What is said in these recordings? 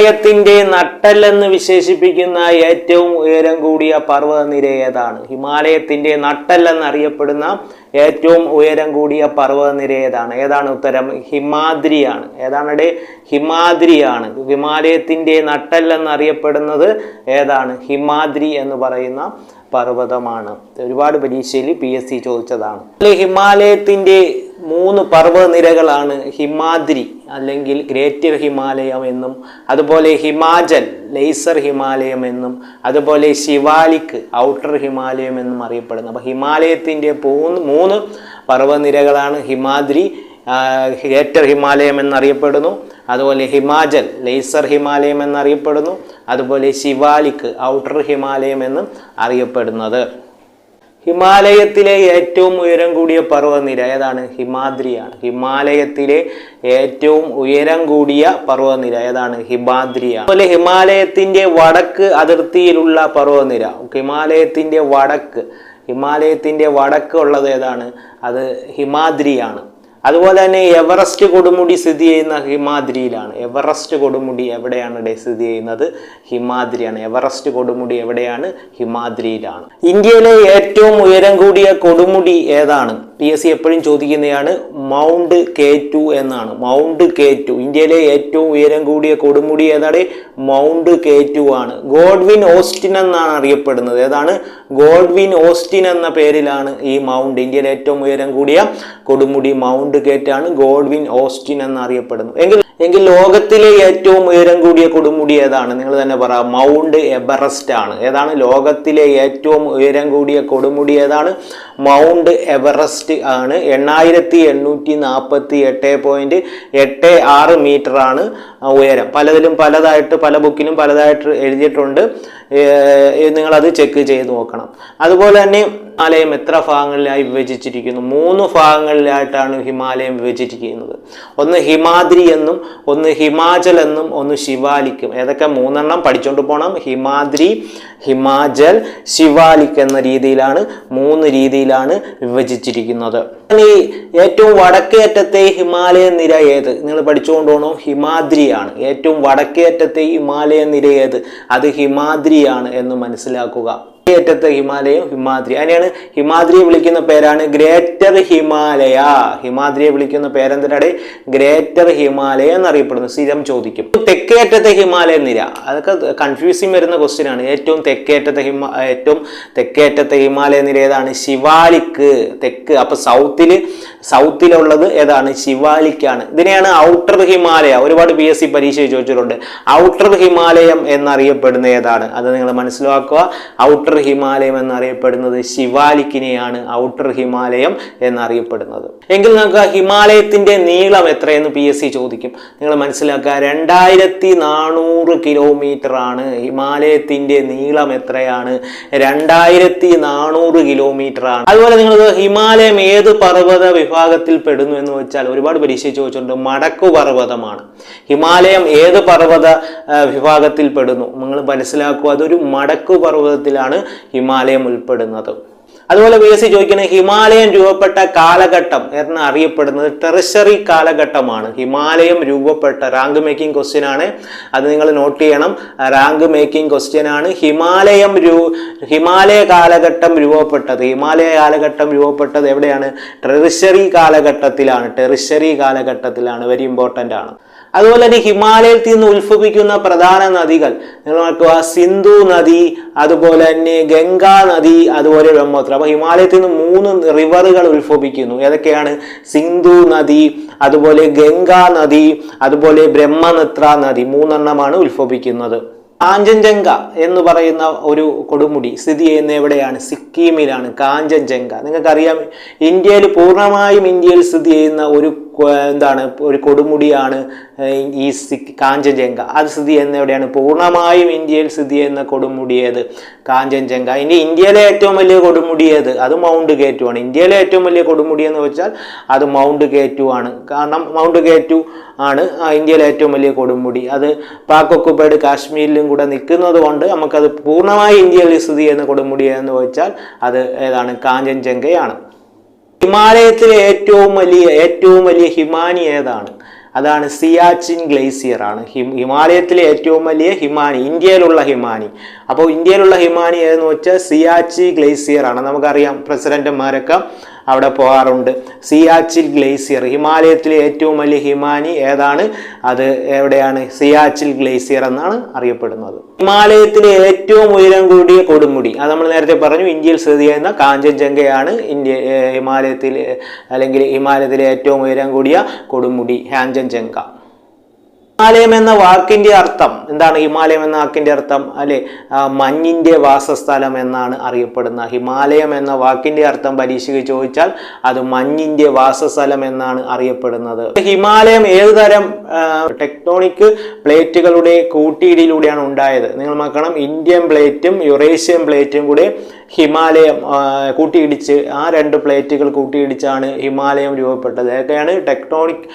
ഹിമാലയത്തിന്റെ നട്ടെല്ലെന്ന് വിശേഷിപ്പിക്കുന്ന ഏറ്റവും ഉയരം കൂടിയ പർവ്വതനിര ഏതാണ്? ഹിമാലയത്തിന്റെ നട്ടെല്ലെന്നറിയപ്പെടുന്ന ഏറ്റവും ഉയരം കൂടിയ പർവ്വതനിര ഏതാണ്? ഏതാണ് ഉത്തരം? ഹിമാദ്രിയാണ്. ഏതാണ്? ഹിമാദ്രിയാണ്. ഹിമാലയത്തിന്റെ നട്ടെല്ലെന്നറിയപ്പെടുന്നത് ഏതാണ്? ഹിമാദ്രി എന്ന് പറയുന്ന പർവ്വതമാണ്. ഒരുപാട് പരീക്ഷയിൽ PSC ചോദിച്ചതാണ്. ഹിമാലയത്തിന്റെ 3 പർവ്വതനിരകളാണ് ഹിമാദ്രി അല്ലെങ്കിൽ ഗ്രേറ്റർ ഹിമാലയം എന്നും, അതുപോലെ ഹിമാചൽ ലേസർ ഹിമാലയം എന്നും, അതുപോലെ ശിവാലിക് ഔട്ടർ ഹിമാലയം എന്നും അറിയപ്പെടുന്നു. അപ്പോൾ ഹിമാലയത്തിന്റെ 3 പർവ്വതനിരകളാണ് ഹിമാദ്രി, ഗ്രേറ്റർ ഹിമാലയം എന്നറിയപ്പെടുന്നു, അതുപോലെ ഹിമാചൽ ലേസർ ഹിമാലയം എന്നറിയപ്പെടുന്നു, അതുപോലെ ശിവാലിക് ഔട്ടർ ഹിമാലയം എന്നും അറിയപ്പെടുന്നത്. ഹിമാലയത്തിലെ ഏറ്റവും ഉയരം കൂടിയ പർവ്വതനിര ഏതാണ്? ഹിമാദ്രിയാണ്. ഹിമാലയത്തിലെ ഏറ്റവും ഉയരം കൂടിയ പർവ്വതനിര ഏതാണ്? ഹിമാദ്രിയാണ്. അതുപോലെ ഹിമാലയത്തിന്റെ വടക്ക് അതിർത്തിയിലുള്ള പർവ്വതനിര, ഹിമാലയത്തിന്റെ വടക്ക് ഉള്ളത് ഏതാണ്? അത് ഹിമാദ്രിയാണ്. അതുപോലെ തന്നെ എവറസ്റ്റ് കൊടുമുടി സ്ഥിതി ചെയ്യുന്ന ഹിമാദ്രിയിലാണ്. എവറസ്റ്റ് കൊടുമുടി എവിടെയാണ് സ്ഥിതി ചെയ്യുന്നത്? ഹിമാദ്രിയാണ്. എവറസ്റ്റ് കൊടുമുടി എവിടെയാണ്? ഹിമാദ്രിയിലാണ്. ഇന്ത്യയിലെ ഏറ്റവും ഉയരം കൂടിയ കൊടുമുടി ഏതാണ്? PSC എപ്പോഴും ചോദിക്കുന്നതാണ്. മൗണ്ട് K2 എന്നാണ്. മൗണ്ട് K2 ഇന്ത്യയിലെ ഏറ്റവും ഉയരം കൂടിയ കൊടുമുടി ഏതാണ്? മൗണ്ട് K2 ആണ്. ഗോഡ്വിൻ ഓസ്റ്റിൻ എന്നാണ് അറിയപ്പെടുന്നത്. ഏതാണ്? ഗോഡ്വിൻ ഓസ്റ്റിൻ എന്ന പേരിലാണ് ഈ മൗണ്ട്, ഇന്ത്യയിലെ ഏറ്റവും ഉയരം കൂടിയ കൊടുമുടി മൗണ്ട് K2 ആണ്. ഗോഡ്വിൻ ഓസ്റ്റിൻ എന്നറിയപ്പെടുന്നു. എങ്കിൽ ലോകത്തിലെ ഏറ്റവും ഉയരം കൂടിയ കൊടുമുടി ഏതാണ്? നിങ്ങൾ തന്നെ പറ. മൗണ്ട് എവറസ്റ്റ് ആണ്. ഏതാണ്? ലോകത്തിലെ ഏറ്റവും ഉയരം കൂടിയ കൊടുമുടി ഏതാണ്? മൗണ്ട് എവറസ്റ്റ് ആണ്. 8848.86 മീറ്റർ ആണ് ഉയരം. പലതിലും പലതായിട്ട്, പല ബുക്കിലും പലതായിട്ട് എഴുതിയിട്ടുണ്ട്. നിങ്ങളത് ചെക്ക് ചെയ്ത് നോക്കണം. അതുപോലെ തന്നെ ഹിമാലയം എത്ര ഭാഗങ്ങളിലായി വിഭജിച്ചിരിക്കുന്നു? 3 ഭാഗങ്ങളിലായിട്ടാണ് ഹിമാലയം വിഭജിച്ചിരിക്കുന്നത്. ഒന്ന് ഹിമാദ്രി എന്നും, ഒന്ന് ഹിമാചൽ എന്നും, ഒന്ന് ശിവാലിക്കും. ഏതൊക്കെ 3 പഠിച്ചുകൊണ്ട് പോകണം. ഹിമാദ്രി, ഹിമാചൽ, ശിവാലിക് എന്ന രീതിയിലാണ് 3 രീതിയിലാണ് വിഭജിച്ചിരിക്കുന്നത്. ഈ ഏറ്റവും വടക്കേറ്റത്തെ ഹിമാലയ നിര ഏത്? നിങ്ങൾ പഠിച്ചുകൊണ്ട് പോകണം. ഹിമാദ്രിയാണ്. ഏറ്റവും വടക്കേറ്റത്തെ ഹിമാലയ നിര ഏത്? അത് ഹിമാദ്രിയാണ് എന്ന് മനസ്സിലാക്കുക. ഏറ്റത്തെ ഹിമാലയം ഹിമാദ്രി. അതിനെയാണ് ഹിമാദ്രിയെ വിളിക്കുന്ന പേരാണ് ഗ്രേറ്റർ ഹിമാലയ. ഹിമാദ്രിയെ വിളിക്കുന്ന പേരെന്തിനാണ്? ഗ്രേറ്റർ ഹിമാലയ എന്നറിയപ്പെടുന്നു. സ്ഥിരം ചോദിക്കും. തെക്കേറ്റത്തെ ഹിമാലയ നിര, അതൊക്കെ കൺഫ്യൂസിങ് വരുന്ന ക്വസ്റ്റ്യൻ ആണ്. ഏറ്റവും തെക്കേറ്റത്തെ ഹിമാലയ നിര ഏതാണ്? ശിവാലിക്. തെക്ക്. അപ്പൊ സൗത്തിലുള്ളത് ഏതാണ്? ശിവാലിക്കാണ്. ഇതിനെയാണ് ഔട്ടർ ഹിമാലയ. ഒരുപാട് PSC പരീക്ഷ ചോദിച്ചിട്ടുണ്ട്. ഔട്ടർ ഹിമാലയം എന്നറിയപ്പെടുന്ന ഏതാണ്? അത് നിങ്ങൾ മനസ്സിലാക്കുക. ഔട്ടർ ഹിമാലയം എന്നറിയപ്പെടുന്നത് ശിവാലിക്കിനെയാണ് ഔട്ടർ ഹിമാലയം എന്നറിയപ്പെടുന്നത്. എങ്കിൽ നമുക്ക് ഹിമാലയത്തിന്റെ നീളം എത്രയെന്ന് PSC ചോദിക്കും. നിങ്ങൾ മനസ്സിലാക്കുക. 2400 കിലോമീറ്റർ ആണ്. ഹിമാലയത്തിന്റെ നീളം എത്രയാണ്? 2400 കിലോമീറ്റർ ആണ്. അതുപോലെ നിങ്ങൾക്ക് ഹിമാലയം ഏത് പർവ്വത വിഭാഗത്തിൽ പെടുന്നു എന്ന് വെച്ചാൽ ഒരുപാട് പരീക്ഷ ചോദിച്ചിട്ടുണ്ട്. മടക്കു പർവ്വതമാണ്. ഹിമാലയം ഏത് പർവ്വത വിഭാഗത്തിൽ പെടുന്നു? നിങ്ങൾ മനസ്സിലാക്കുക. അതൊരു മടക്കു പർവ്വതത്തിലാണ് ഹിമാലയം ഉൾപ്പെടുന്നത്. അതുപോലെ PSC ചോദിക്കുന്നത് ഹിമാലയം രൂപപ്പെട്ട കാലഘട്ടം എന്നറിയപ്പെടുന്നത് ടെറിഷറി കാലഘട്ടമാണ്. ഹിമാലയം രൂപപ്പെട്ട റാങ്ക് മേക്കിംഗ് ക്വസ്റ്റ്യൻ ആണ്. അത് നിങ്ങൾ നോട്ട് ചെയ്യണം. റാങ്ക് മേക്കിംഗ് ക്വസ്റ്റ്യൻ ആണ്. ഹിമാലയ കാലഘട്ടം രൂപപ്പെട്ടത് എവിടെയാണ്? ടെറിഷറി കാലഘട്ടത്തിലാണ്. വെരി ഇമ്പോർട്ടൻ്റ് ആണ്. അതുപോലെ തന്നെ ഹിമാലയത്തിൽ നിന്ന് ഉത്ഭവിക്കുന്ന പ്രധാന നദികൾ നിങ്ങൾ നോക്കുക. സിന്ധു നദി, അതുപോലെ തന്നെ ഗംഗാ നദി, അതുപോലെ ബ്രഹ്മപുത്ര. അപ്പൊ ഹിമാലയത്തിൽ നിന്ന് 3 റിവറുകൾ ഉത്ഭവിക്കുന്നു. ഏതൊക്കെയാണ്? സിന്ധു നദി, അതുപോലെ ഗംഗാ നദി, അതുപോലെ ബ്രഹ്മപുത്ര നദി. 3 ഉത്ഭവിക്കുന്നത്. കാഞ്ചൻജംഗ എന്ന് പറയുന്ന ഒരു കൊടുമുടി സ്ഥിതി ചെയ്യുന്ന എവിടെയാണ്? സിക്കിമിലാണ് കാഞ്ചൻജംഗ. നിങ്ങൾക്കറിയാം, പൂർണ്ണമായും ഇന്ത്യയിൽ സ്ഥിതി ചെയ്യുന്ന ഒരു കൊടുമുടിയാണ് ഈ കാഞ്ചൻജംഗ. അത് സ്ഥിതി ചെയ്യുന്ന എവിടെയാണ്? പൂർണ്ണമായും ഇന്ത്യയിൽ സ്ഥിതി ചെയ്യുന്ന കൊടുമുടി ഏത്? കാഞ്ചൻജംഗ. ഇനി ഇന്ത്യയിലെ ഏറ്റവും വലിയ കൊടുമുടി ഏത്? അത് മൗണ്ട് K2 ആണ്. ഇന്ത്യയിലെ ഏറ്റവും വലിയ കൊടുമുടി എന്ന് വെച്ചാൽ അത് മൗണ്ട് K2 ആണ്. കാരണം മൗണ്ട് K2 ആണ് ഇന്ത്യയിലെ ഏറ്റവും വലിയ കൊടുമുടി. അത് പാക് ഒക്കുപൈഡ് കാശ്മീരിലും കൂടെ നിൽക്കുന്നത് കൊണ്ട് നമുക്കത് പൂർണ്ണമായി ഇന്ത്യയിൽ സ്ഥിതി ചെയ്യുന്ന കൊടുമുടി എന്ന് വെച്ചാൽ അത് ഏതാണ്? കാഞ്ചൻജംഗയാണ്. ഹിമാലയത്തിലെ ഏറ്റവും വലിയ ഹിമാനി ഏതാണ്? അതാണ് സിയാച്ചിൻ ഗ്ലേസിയർ ആണ്. ഹിമാലയത്തിലെ ഏറ്റവും വലിയ ഹിമാനി, ഇന്ത്യയിലുള്ള ഹിമാനി. അപ്പോൾ ഇന്ത്യയിലുള്ള ഹിമാനി ഏതെന്ന് വെച്ചാൽ സിയാച്ചി ഗ്ലേസിയർ ആണ്. നമുക്കറിയാം പ്രസിഡന്റുമാരൊക്കെ അവിടെ പോകാറുണ്ട്. സിയാച്ചിൻ ഗ്ലേസിയർ, ഹിമാലയത്തിലെ ഏറ്റവും വലിയ ഹിമാനി ഏതാണ്? അത് എവിടെയാണ്? സിയാച്ചിൻ ഗ്ലേസിയർ എന്നാണ് അറിയപ്പെടുന്നത്. ഹിമാലയത്തിലെ ഏറ്റവും ഉയരം കൂടിയ കൊടുമുടി, അത് നമ്മൾ നേരത്തെ പറഞ്ഞു, ഇന്ത്യയിൽ സ്ഥിതി ചെയ്യുന്ന കാഞ്ചൻജംഗയാണ് ഹിമാലയത്തിലെ അല്ലെങ്കിൽ ഹിമാലയത്തിലെ ഏറ്റവും ഉയരം കൂടിയ കൊടുമുടി കാഞ്ചൻജംഗ. ഹിമാലയം എന്ന വാക്കിന്റെ അർത്ഥം എന്താണ്? ഹിമാലയം എന്ന വാക്കിന്റെ അർത്ഥം അല്ലെ മഞ്ഞിന്റെ വാസസ്ഥലം എന്നാണ് അറിയപ്പെടുന്ന. ഹിമാലയം എന്ന വാക്കിന്റെ അർത്ഥം പരീക്ഷയ്ക്ക് ചോദിച്ചാൽ അത് മഞ്ഞിന്റെ വാസസ്ഥലം എന്നാണ് അറിയപ്പെടുന്നത്. ഹിമാലയം ഏതുതരം ടെക്ടോണിക് പ്ലേറ്റുകളുടെ കൂട്ടിയിടിയിലൂടെയാണ് ഉണ്ടായത്? നിങ്ങൾ നോക്കണം, ഇന്ത്യൻ പ്ലേറ്റും യുറേഷ്യൻ പ്ലേറ്റും കൂടെ ഹിമാലയം കൂട്ടിയിടിച്ച്, ആ രണ്ട് പ്ലേറ്റുകൾ കൂട്ടിയിടിച്ചാണ് ഹിമാലയം രൂപപ്പെട്ടത്. ഏതൊക്കെയാണ് ടെക്ടോണിക്,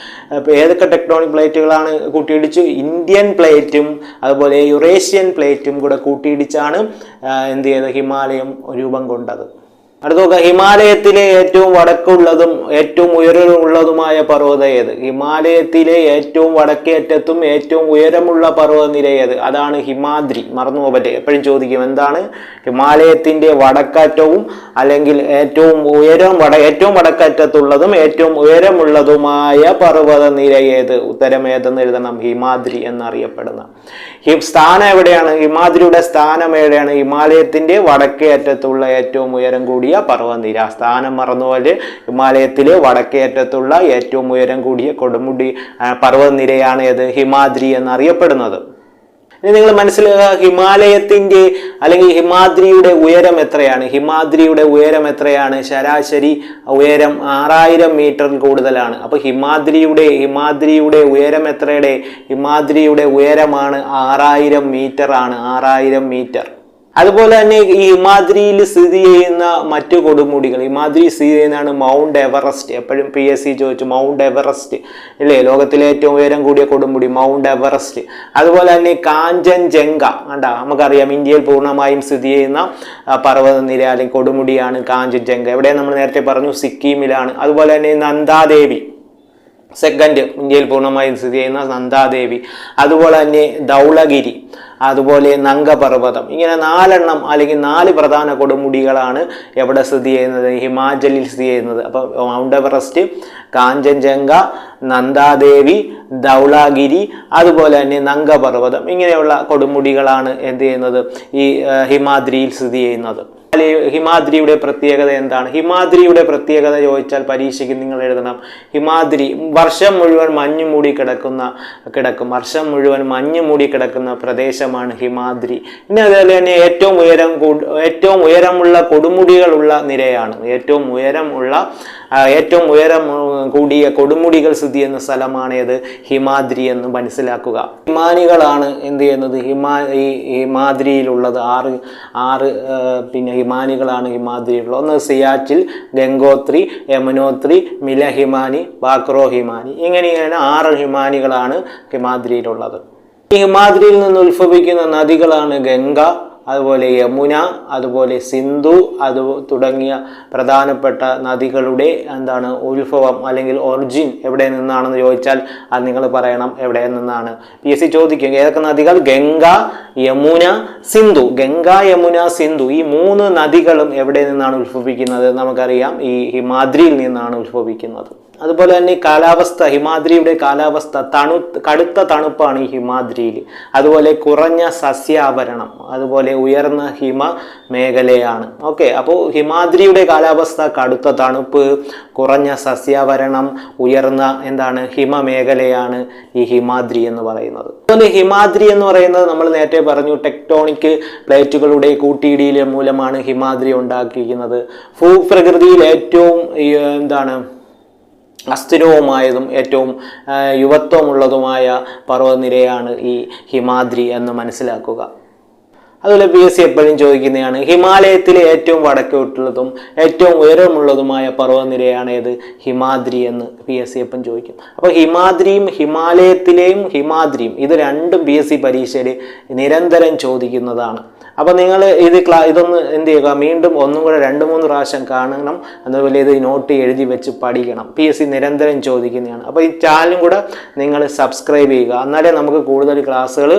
ഏതൊക്കെ ടെക്ടോണിക് പ്ലേറ്റുകളാണ് കൂട്ടിയിടിച്ചു? ഇന്ത്യൻ പ്ലേറ്റും അതുപോലെ യുറേഷ്യൻ പ്ലേറ്റും കൂടെ കൂട്ടിയിടിച്ചാണ് എന്ത് ചെയ്തത്? ഹിമാലയം രൂപം കൊണ്ടത്. അടുത്ത നോക്കുക, ഹിമാലയത്തിലെ ഏറ്റവും വടക്കുള്ളതും ഏറ്റവും ഉയരമുള്ളതുമായ പർവ്വതം ഏത്? ഹിമാലയത്തിലെ ഏറ്റവും വടക്കേറ്റത്തും ഏറ്റവും ഉയരമുള്ള പർവ്വതനിര ഏത്? അതാണ് ഹിമാദ്രി. മറന്നു പോകട്ടെ, എപ്പോഴും ചോദിക്കും എന്താണ് ഹിമാലയത്തിന്റെ വടക്കറ്റവും അല്ലെങ്കിൽ ഏറ്റവും വടക്കറ്റത്തുള്ളതും ഏറ്റവും ഉയരമുള്ളതുമായ പർവ്വതനിര ഏത്? ഉത്തരം ഏതെന്ന് എഴുതണം, ഹിമാദ്രി എന്നറിയപ്പെടുന്ന. സ്ഥാനം എവിടെയാണ്? ഹിമാദ്രിയുടെ സ്ഥാനം എവിടെയാണ്? ഹിമാലയത്തിന്റെ വടക്കേ അറ്റത്തുള്ള ഏറ്റവും ഉയരം കൂടിയ പർവ്വതനിര. സ്ഥാനം മറന്നുപോലെ ഹിമാലയത്തിലെ വടക്കേ അറ്റത്തുള്ള ഏറ്റവും ഉയരം കൂടിയ കൊടുമുടി പർവ്വതനിരയാണ് ഏത്? ഹിമാദ്രി എന്നറിയപ്പെടുന്നത്. ഇനി നിങ്ങൾ മനസ്സിലാക്കുക, ഹിമാലയത്തിന്റെ അല്ലെങ്കിൽ ഹിമാദ്രിയുടെ ഉയരം എത്രയാണ്? ഹിമാദ്രിയുടെ ഉയരം എത്രയാണ്? ശരാശരി ഉയരം 6000 മീറ്ററിൽ കൂടുതലാണ്. അപ്പൊ ഹിമാദ്രിയുടെ ഉയരം എത്രയുടെ? ഹിമാദ്രിയുടെ ഉയരമാണ് 6000 മീറ്റർ ആണ്. 6000 മീറ്റർ. അതുപോലെ തന്നെ ഈ ഹിമാദ്രിയിൽ സ്ഥിതി ചെയ്യുന്ന മറ്റു കൊടുമുടികൾ, ഹിമാദ്രി സ്ഥിതി ചെയ്യുന്നതാണ് മൗണ്ട് എവറസ്റ്റ്. എപ്പോഴും PSC ചോദിച്ചു മൗണ്ട് എവറസ്റ്റ് അല്ലേ, ലോകത്തിലെ ഏറ്റവും ഉയരം കൂടിയ കൊടുമുടി മൗണ്ട് എവറസ്റ്റ്. അതുപോലെ തന്നെ കാഞ്ചൻജംഗ, കണ്ടാ നമുക്കറിയാം ഇന്ത്യയിൽ പൂർണ്ണമായും സ്ഥിതി ചെയ്യുന്ന പർവ്വതനിര അല്ലെങ്കിൽ കൊടുമുടിയാണ് കാഞ്ചൻജംഗ. എവിടെ നമ്മൾ നേരത്തെ പറഞ്ഞു, സിക്കിമിലാണ്. അതുപോലെ തന്നെ നന്ദാദേവി സെക്കൻഡ്, ഇന്ത്യയിൽ പൂർണ്ണമായും സ്ഥിതി ചെയ്യുന്ന നന്ദാദേവി. അതുപോലെ തന്നെ ധൗളഗിരി, അതുപോലെ നംഗപർവ്വതം. ഇങ്ങനെ 4 അല്ലെങ്കിൽ 4 പ്രധാന കൊടുമുടികളാണ് എവിടെ സ്ഥിതി ചെയ്യുന്നത്? ഹിമാചലിൽ സ്ഥിതി ചെയ്യുന്നത്. അപ്പോൾ മൗണ്ട് എവറസ്റ്റ്, കാഞ്ചൻജംഗ, നന്ദാദേവി, ധൗളഗിരി, അതുപോലെ തന്നെ നംഗപർവ്വതം. ഇങ്ങനെയുള്ള കൊടുമുടികളാണ് എന്ത് ചെയ്യുന്നത്? ഈ ഹിമാദ്രിയിൽ സ്ഥിതി ചെയ്യുന്നത്. ഹിമാദ്രിയുടെ പ്രത്യേകത എന്താണ്? ഹിമാദ്രിയുടെ പ്രത്യേകത ചോദിച്ചാൽ പരീക്ഷയ്ക്ക് നിങ്ങൾ എഴുതണം, ഹിമാദ്രി വർഷം മുഴുവൻ മഞ്ഞ് മൂടി കിടക്കും. വർഷം മുഴുവൻ മഞ്ഞ് മൂടി കിടക്കുന്ന പ്രദേശമാണ് ഹിമാദ്രി. പിന്നെ അതുപോലെ തന്നെ ഏറ്റവും ഉയരമുള്ള കൊടുമുടികളുള്ള നിരയാണ്. ഏറ്റവും ഉയരം കൂടിയ കൊടുമുടികൾ സ്ഥിതി ചെയ്യുന്ന സ്ഥലമാണ് ഏത്? ഹിമാദ്രി എന്ന് മനസ്സിലാക്കുക. ഹിമാനികളാണ് എന്ത് ചെയ്യുന്നത്? ഹിമാദ്രിയിലുള്ളത് 6 പിന്നെ ഹിമാനികളാണ് ഹിമാദ്രിയിലുള്ളത്. ഒന്ന് സിയാച്ചിൽ, ഗംഗോത്രി, യമുനോത്രി, മില ഹിമാനി, ബാക്രോ ഹിമാനി. ഇങ്ങനെയാണ് 6 ഹിമാനികളാണ് ഹിമാദ്രിയിലുള്ളത്. ഈ ഹിമാദ്രിയിൽ നിന്ന് ഉത്ഭവിക്കുന്ന നദികളാണ് ഗംഗ, അതുപോലെ യമുന, അതുപോലെ സിന്ധു, തുടങ്ങിയ പ്രധാനപ്പെട്ട നദികളുടെ ഉത്ഭവം അല്ലെങ്കിൽ ഒറിജിൻ എവിടെ നിന്നാണെന്ന് ചോദിച്ചാൽ അത് നിങ്ങൾ പറയണം എവിടെ നിന്നാണ്. PSC ചോദിക്കും ഏതൊക്കെ നദികൾ? ഗംഗ, യമുന, സിന്ധു. ഗംഗ, യമുന, സിന്ധു ഈ 3 നദികളും എവിടെ നിന്നാണ് ഉത്ഭവിക്കുന്നത്? നമുക്കറിയാം ഈ ഹിമാദ്രിയിൽ നിന്നാണ് ഉത്ഭവിക്കുന്നത്. അതുപോലെ തന്നെ കാലാവസ്ഥ, ഹിമാദ്രിയുടെ കാലാവസ്ഥ കടുത്ത തണുപ്പാണ് ഈ ഹിമാദ്രിയിൽ. അതുപോലെ കുറഞ്ഞ സസ്യാവരണം, അതുപോലെ ഉയർന്ന ഹിമ മേഖലയാണ്. ഓക്കെ, അപ്പോൾ ഹിമാദ്രിയുടെ കാലാവസ്ഥ കടുത്ത തണുപ്പ്, കുറഞ്ഞ സസ്യാവരണം, ഉയർന്ന ഹിമമേഖലയാണ് ഈ ഹിമാദ്രി എന്ന് പറയുന്നത്. അതുപോലെ ഹിമാദ്രി എന്ന് പറയുന്നത് നമ്മൾ നേരത്തെ പറഞ്ഞു ടെക്ടോണിക് പ്ലേറ്റുകളുടെ കൂട്ടിയിടിയിൽ മൂലമാണ് ഹിമാദ്രി ഉണ്ടാക്കിയിരിക്കുന്നത്. ഭൂപ്രകൃതിയിൽ ഏറ്റവും അസ്ഥിരവുമായതും ഏറ്റവും യുവത്വമുള്ളതുമായ പർവ്വതനിരയാണ് ഈ ഹിമാദ്രി എന്ന് മനസ്സിലാക്കുക. അതുപോലെ PSC എപ്പോഴും ചോദിക്കുന്നതാണ് ഹിമാലയത്തിലെ ഏറ്റവും വടക്കോട്ടുള്ളതും ഏറ്റവും ഉയരമുള്ളതുമായ പർവ്വതനിരയാണ് ഏത്? ഹിമാദ്രി എന്ന് PSC എപ്പോഴും ചോദിക്കും. അപ്പോൾ ഹിമാദ്രിയും ഹിമാലയത്തിലെയും ഹിമാദ്രിയും ഇത് രണ്ടും PSC പരീക്ഷയിൽ നിരന്തരം ചോദിക്കുന്നതാണ്. അപ്പോൾ നിങ്ങൾ ഇതൊന്ന് എന്ത് ചെയ്യുക, വീണ്ടും ഒന്നും കൂടെ 2-3 പ്രാവശ്യം കാണണം. അതുപോലെ ഇത് നോട്ട് എഴുതി വെച്ച് പഠിക്കണം. PSC നിരന്തരം ചോദിക്കുന്നതാണ്. അപ്പോൾ ഈ ചാനലും കൂടെ നിങ്ങൾ സബ്സ്ക്രൈബ് ചെയ്യുക. എന്നാലേ നമുക്ക് കൂടുതൽ ക്ലാസ്സുകൾ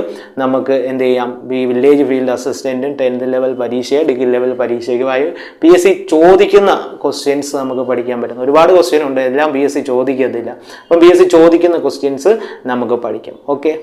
നമുക്ക് എന്ത് ചെയ്യാം, ഈ വില്ലേജ് ഫീൽഡ് അസിസ്റ്റൻറ്റും 10th ലെവൽ പരീക്ഷ, ഡിഗ്രി ലെവൽ പരീക്ഷയ്ക്കുമായി PSC ചോദിക്കുന്ന ക്വസ്റ്റ്യൻസ് നമുക്ക് പഠിക്കാൻ പറ്റും. ഒരുപാട് ക്വസ്റ്റ്യൻ ഉണ്ട്, എല്ലാം PSC ചോദിക്കത്തില്ല. അപ്പം PSC ചോദിക്കുന്ന ക്വസ്റ്റ്യൻസ് നമുക്ക് പഠിക്കാം. ഓക്കെ.